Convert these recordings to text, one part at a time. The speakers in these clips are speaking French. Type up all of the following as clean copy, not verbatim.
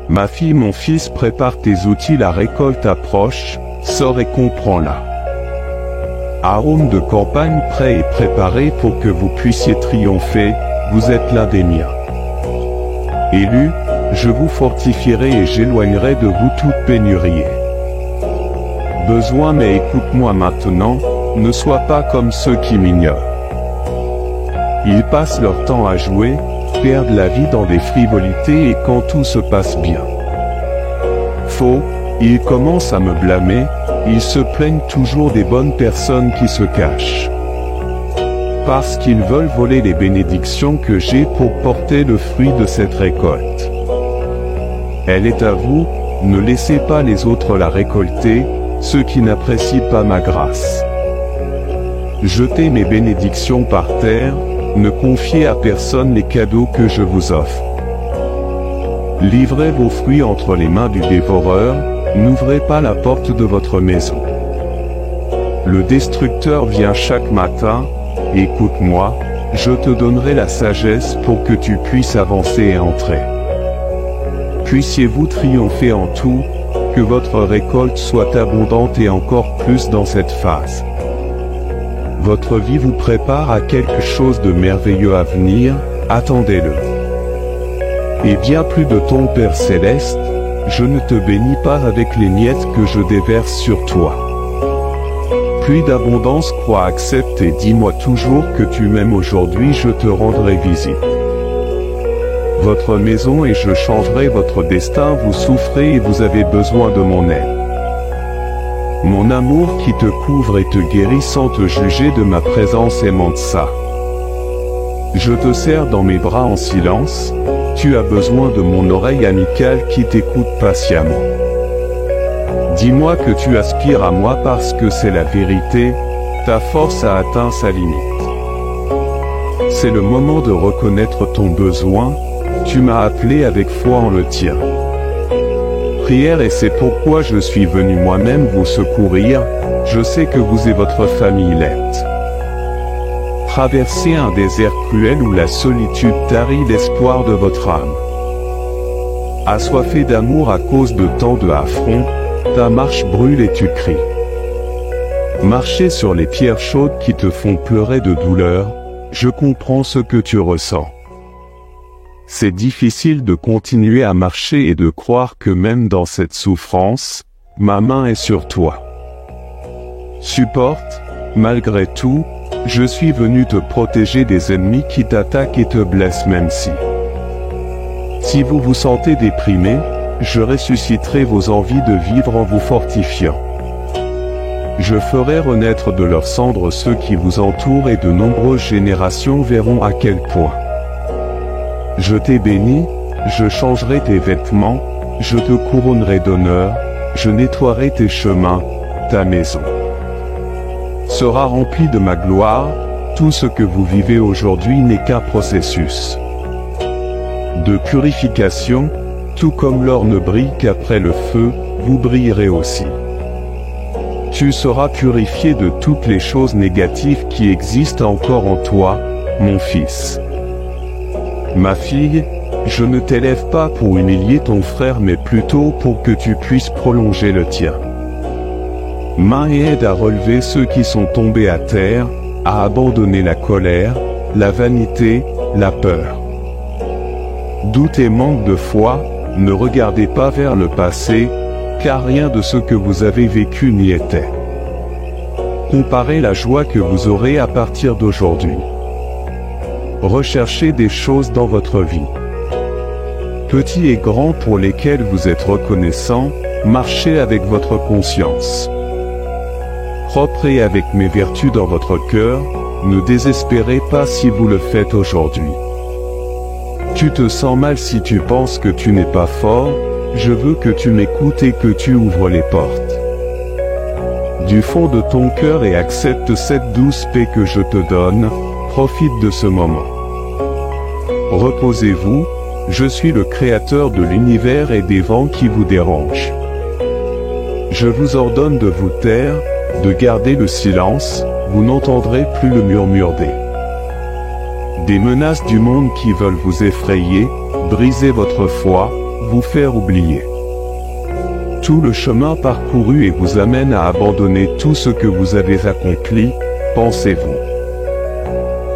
Ma fille, mon fils, prépare tes outils, la récolte approche, sors et comprends-la. Arôme de campagne prêt et préparé pour que vous puissiez triompher, vous êtes l'un des miens. Élu, je vous fortifierai et j'éloignerai de vous toute pénurie. Besoin, mais écoute-moi maintenant, ne sois pas comme ceux qui m'ignorent. Ils passent leur temps à jouer, perdent la vie dans des frivolités et quand tout se passe bien. Faux, ils commencent à me blâmer, ils se plaignent toujours des bonnes personnes qui se cachent. Parce qu'ils veulent voler les bénédictions que j'ai pour porter le fruit de cette récolte. Elle est à vous, ne laissez pas les autres la récolter, ceux qui n'apprécient pas ma grâce. Jetez mes bénédictions par terre, ne confiez à personne les cadeaux que je vous offre. Livrez vos fruits entre les mains du dévoreur, n'ouvrez pas la porte de votre maison. Le destructeur vient chaque matin, écoute-moi, je te donnerai la sagesse pour que tu puisses avancer et entrer. Puissiez-vous triompher en tout, que votre récolte soit abondante et encore plus dans cette phase. Votre vie vous prépare à quelque chose de merveilleux à venir, attendez-le. Et bien plus de ton Père Céleste, je ne te bénis pas avec les miettes que je déverse sur toi. Pluie d'abondance, crois, accepte et dis-moi toujours que tu m'aimes aujourd'hui, je te rendrai visite. Votre maison et je changerai votre destin, vous souffrez et vous avez besoin de mon aide. Mon amour qui te couvre et te guérit sans te juger de ma présence aimante ça. Je te serre dans mes bras en silence, tu as besoin de mon oreille amicale qui t'écoute patiemment. Dis-moi que tu aspires à moi parce que c'est la vérité, ta force a atteint sa limite. C'est le moment de reconnaître ton besoin, tu m'as appelé avec foi en le tien. Prière et c'est pourquoi je suis venu moi-même vous secourir, je sais que vous et votre famille l'êtes. Traversez un désert cruel où la solitude tarit l'espoir de votre âme. Assoiffé d'amour à cause de tant de affronts, ta marche brûle et tu cries. Marcher sur les pierres chaudes qui te font pleurer de douleur, je comprends ce que tu ressens. C'est difficile de continuer à marcher et de croire que même dans cette souffrance, ma main est sur toi. Supporte, malgré tout, je suis venu te protéger des ennemis qui t'attaquent et te blessent même si. Si vous vous sentez déprimé, je ressusciterai vos envies de vivre en vous fortifiant. Je ferai renaître de leurs cendres ceux qui vous entourent et de nombreuses générations verront à quel point. Je t'ai béni, je changerai tes vêtements, je te couronnerai d'honneur, je nettoierai tes chemins, ta maison sera remplie de ma gloire, tout ce que vous vivez aujourd'hui n'est qu'un processus de purification, tout comme l'or ne brille qu'après le feu, vous brillerez aussi. Tu seras purifié de toutes les choses négatives qui existent encore en toi, mon fils. Ma fille, je ne t'élève pas pour humilier ton frère mais plutôt pour que tu puisses prolonger le tien. Main et aide à relever ceux qui sont tombés à terre, à abandonner la colère, la vanité, la peur. Doute et manque de foi, ne regardez pas vers le passé, car rien de ce que vous avez vécu n'y était. Comparez la joie que vous aurez à partir d'aujourd'hui. Recherchez des choses dans votre vie, petits et grands pour lesquels vous êtes reconnaissant, marchez avec votre conscience. Propre et avec mes vertus dans votre cœur, ne désespérez pas si vous le faites aujourd'hui. Tu te sens mal si tu penses que tu n'es pas fort, je veux que tu m'écoutes et que tu ouvres les portes du fond de ton cœur et accepte cette douce paix que je te donne, profite de ce moment. Reposez-vous, je suis le créateur de l'univers et des vents qui vous dérangent. Je vous ordonne de vous taire, de garder le silence, vous n'entendrez plus le murmure des menaces du monde qui veulent vous effrayer, briser votre foi, vous faire oublier tout le chemin parcouru et vous amène à abandonner tout ce que vous avez accompli, pensez-vous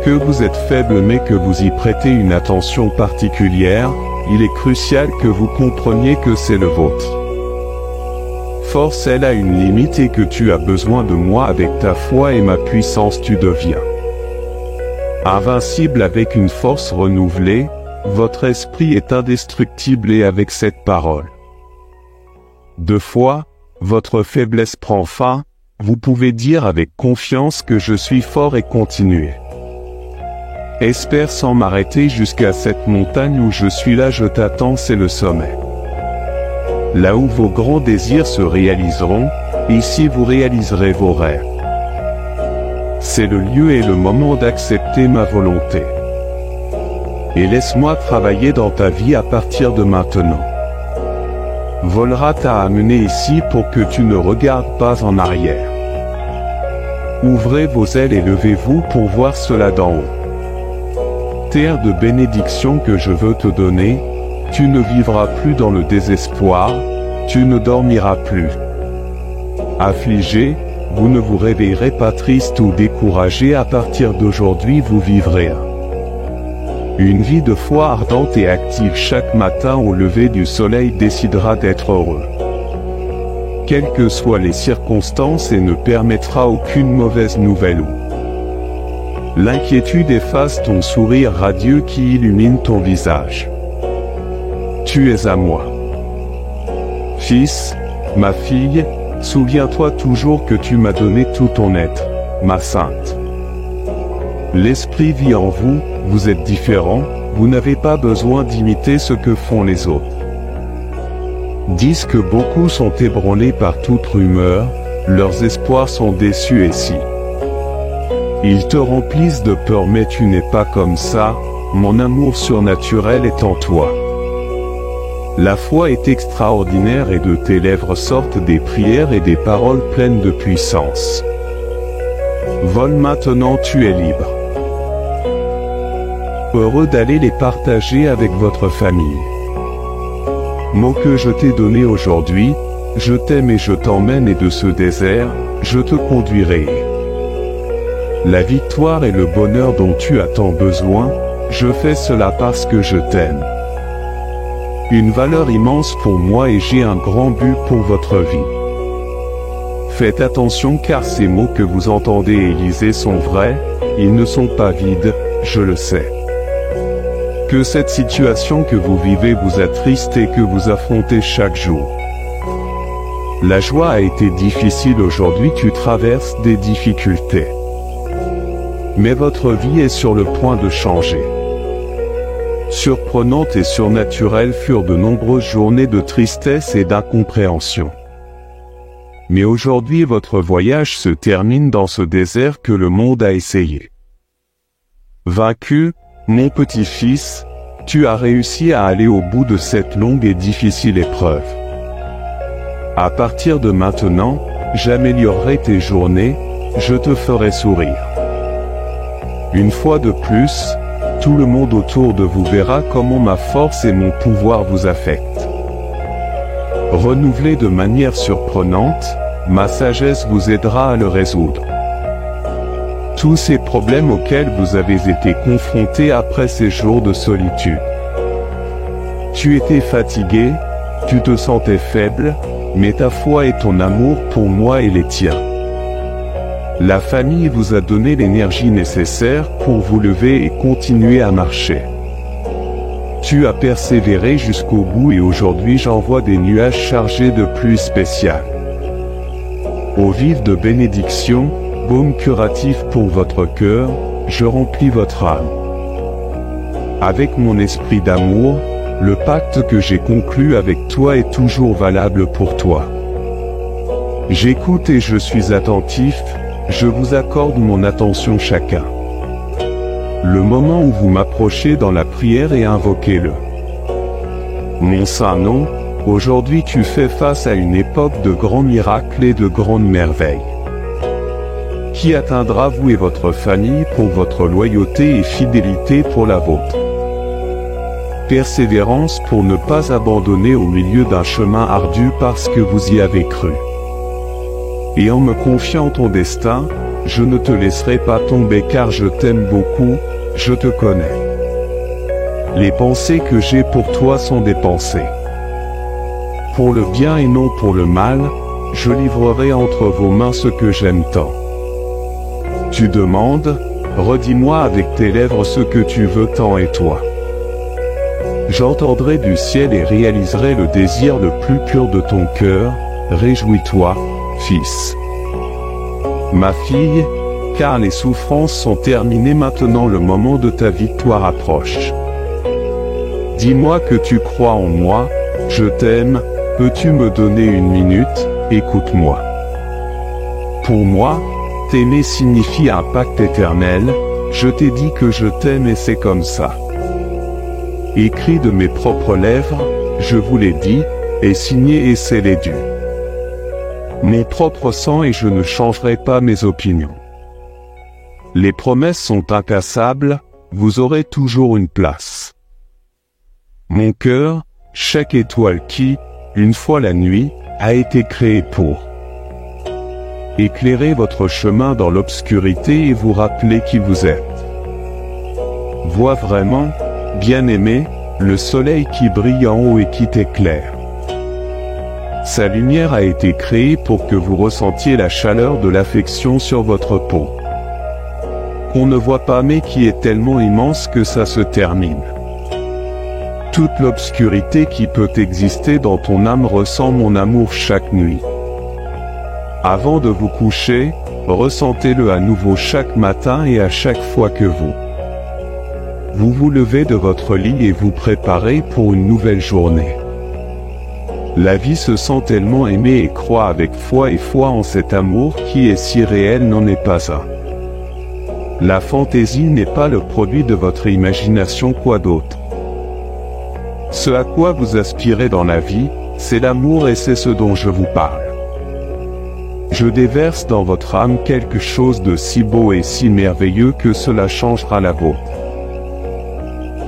que vous êtes faible mais que vous y prêtez une attention particulière, il est crucial que vous compreniez que c'est le vôtre. Force elle a une limite et que tu as besoin de moi avec ta foi et ma puissance tu deviens invincible avec une force renouvelée, votre esprit est indestructible et avec cette parole de foi, votre faiblesse prend fin, vous pouvez dire avec confiance que je suis fort et continuer. Espère sans m'arrêter jusqu'à cette montagne où je suis là, je t'attends, c'est le sommet. Là où vos grands désirs se réaliseront, ici vous réaliserez vos rêves. C'est le lieu et le moment d'accepter ma volonté. Et laisse-moi travailler dans ta vie à partir de maintenant. Volra t'a amené ici pour que tu ne regardes pas en arrière. Ouvrez vos ailes et levez-vous pour voir cela d'en haut. Terre de bénédiction que je veux te donner, tu ne vivras plus dans le désespoir, tu ne dormiras plus affligé, vous ne vous réveillerez pas triste ou découragé, à partir d'aujourd'hui vous vivrez une vie de foi ardente et active chaque matin au lever du soleil décidera d'être heureux. Quelles que soient les circonstances et ne permettra aucune mauvaise nouvelle ou l'inquiétude efface ton sourire radieux qui illumine ton visage. Tu es à moi. Fils, ma fille, souviens-toi toujours que tu m'as donné tout ton être, ma sainte. L'esprit vit en vous, vous êtes différents, vous n'avez pas besoin d'imiter ce que font les autres. Disent que beaucoup sont ébranlés par toute rumeur, leurs espoirs sont déçus et si ils te remplissent de peur, mais tu n'es pas comme ça, mon amour surnaturel est en toi. La foi est extraordinaire et de tes lèvres sortent des prières et des paroles pleines de puissance. Vole maintenant, tu es libre. Heureux d'aller les partager avec votre famille. Mot que je t'ai donné aujourd'hui, je t'aime et je t'emmène et de ce désert, je te conduirai. La victoire et le bonheur dont tu as tant besoin, je fais cela parce que je t'aime. Une valeur immense pour moi et j'ai un grand but pour votre vie. Faites attention car ces mots que vous entendez et lisez sont vrais, ils ne sont pas vides, je le sais. Que cette situation que vous vivez vous attriste et que vous affrontez chaque jour. La joie a été difficile aujourd'hui, tu traverses des difficultés. Mais votre vie est sur le point de changer. Surprenantes et surnaturelles furent de nombreuses journées de tristesse et d'incompréhension. Mais aujourd'hui votre voyage se termine dans ce désert que le monde a essayé. Vaincu, mon petit-fils, tu as réussi à aller au bout de cette longue et difficile épreuve. À partir de maintenant, j'améliorerai tes journées, je te ferai sourire. Une fois de plus, tout le monde autour de vous verra comment ma force et mon pouvoir vous affectent. Renouvelé de manière surprenante, ma sagesse vous aidera à le résoudre. Tous ces problèmes auxquels vous avez été confrontés après ces jours de solitude. Tu étais fatigué, tu te sentais faible, mais ta foi et ton amour pour moi et les tiens. La famille vous a donné l'énergie nécessaire pour vous lever et continuer à marcher. Tu as persévéré jusqu'au bout et aujourd'hui j'envoie des nuages chargés de pluie spéciale. Eau vive de bénédiction, baume curatif pour votre cœur, je remplis votre âme. Avec mon esprit d'amour, le pacte que j'ai conclu avec toi est toujours valable pour toi. J'écoute et je suis attentif, je vous accorde mon attention chacun. Le moment où vous m'approchez dans la prière et invoquez-le. Mon saint nom, aujourd'hui tu fais face à une époque de grands miracles et de grandes merveilles. Qui atteindra vous et votre famille pour votre loyauté et fidélité pour la vôtre. persévérance pour ne pas abandonner au milieu d'un chemin ardu parce que vous y avez cru. Et en me confiant ton destin, je ne te laisserai pas tomber car je t'aime beaucoup, je te connais. Les pensées que j'ai pour toi sont des pensées pour le bien et non pour le mal, je livrerai entre vos mains ce que j'aime tant. Tu demandes, redis-moi avec tes lèvres ce que tu veux tant et toi. J'entendrai du ciel et réaliserai le désir le plus pur de ton cœur, réjouis-toi, fils. Ma fille, car les souffrances sont terminées maintenant, le moment de ta victoire approche. Dis-moi que tu crois en moi, je t'aime, peux-tu me donner une minute, écoute-moi. Pour moi, t'aimer signifie un pacte éternel, je t'ai dit que je t'aime et c'est comme ça. Écrit de mes propres lèvres, je vous l'ai dit, et signé et scellé du mon propre sang et je ne changerai pas mes opinions. Les promesses sont incassables, vous aurez toujours une place. Mon cœur, chaque étoile qui, une fois la nuit, a été créée pour éclairer votre chemin dans l'obscurité et vous rappeler qui vous êtes. Vois vraiment, bien-aimé, le soleil qui brille en haut et qui t'éclaire. Sa lumière a été créée pour que vous ressentiez la chaleur de l'affection sur votre peau. Qu'on ne voit pas mais qui est tellement immense que ça se termine. Toute l'obscurité qui peut exister dans ton âme ressent mon amour chaque nuit. Avant de vous coucher, ressentez-le à nouveau chaque matin et à chaque fois que vous vous levez de votre lit et vous préparez pour une nouvelle journée. La vie se sent tellement aimée et croit avec foi et foi en cet amour qui est si réel n'en est pas un. La fantaisie n'est pas le produit de votre imagination, quoi d'autre. Ce à quoi vous aspirez dans la vie, c'est l'amour et c'est ce dont je vous parle. Je déverse dans votre âme quelque chose de si beau et si merveilleux que cela changera la vôtre.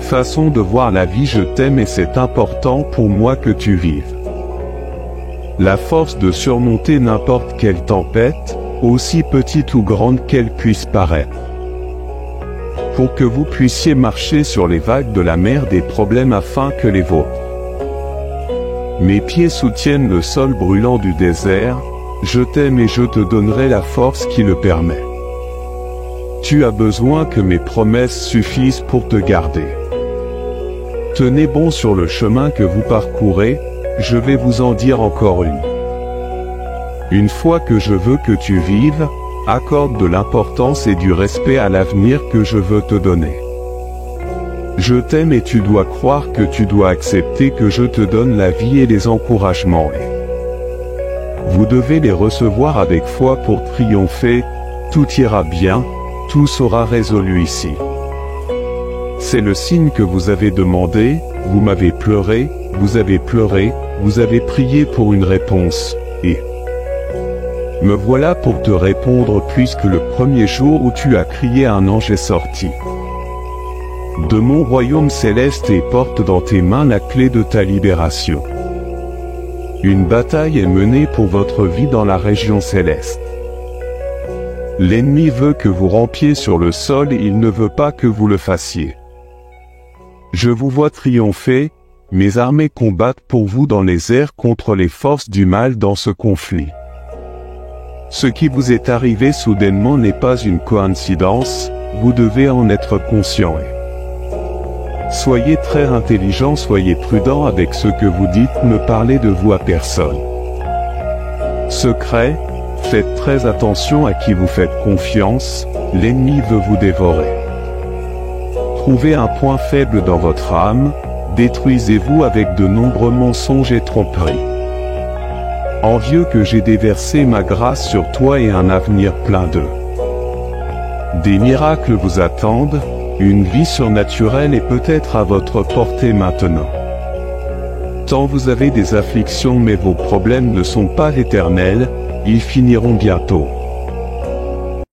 Façon de voir la vie, je t'aime et c'est important pour moi que tu vives. La force de surmonter n'importe quelle tempête, aussi petite ou grande qu'elle puisse paraître. Pour que vous puissiez marcher sur les vagues de la mer des problèmes afin que les vôtres. Mes pieds soutiennent le sol brûlant du désert, je t'aime et je te donnerai la force qui le permet. Tu as besoin que mes promesses suffisent pour te garder. Tenez bon sur le chemin que vous parcourez, je vais vous en dire encore une. Une fois que je veux que tu vives, accorde de l'importance et du respect à l'avenir que je veux te donner. Je t'aime et tu dois croire que tu dois accepter que je te donne la vie et les encouragements. Vous devez les recevoir avec foi pour triompher, tout ira bien, tout sera résolu ici. C'est le signe que vous avez demandé, vous m'avez pleuré, vous avez pleuré, vous avez prié pour une réponse, et me voilà pour te répondre puisque le premier jour où tu as crié un ange est sorti de mon royaume céleste et porte dans tes mains la clé de ta libération. Une bataille est menée pour votre vie dans la région céleste. L'ennemi veut que vous rampiez sur le sol et il ne veut pas que vous le fassiez. Je vous vois triompher, mes armées combattent pour vous dans les airs contre les forces du mal dans ce conflit. Ce qui vous est arrivé soudainement n'est pas une coïncidence, vous devez en être conscient. Soyez très intelligent, soyez prudent avec ce que vous dites, ne parlez de vous à personne. Secret, faites très attention à qui vous faites confiance, l'ennemi veut vous dévorer. Trouvez un point faible dans votre âme, détruisez-vous avec de nombreux mensonges et tromperies. Envieux que j'ai déversé ma grâce sur toi et un avenir plein d'eux. Des miracles vous attendent, une vie surnaturelle est peut-être à votre portée maintenant. Tant vous avez des afflictions mais vos problèmes ne sont pas éternels, ils finiront bientôt.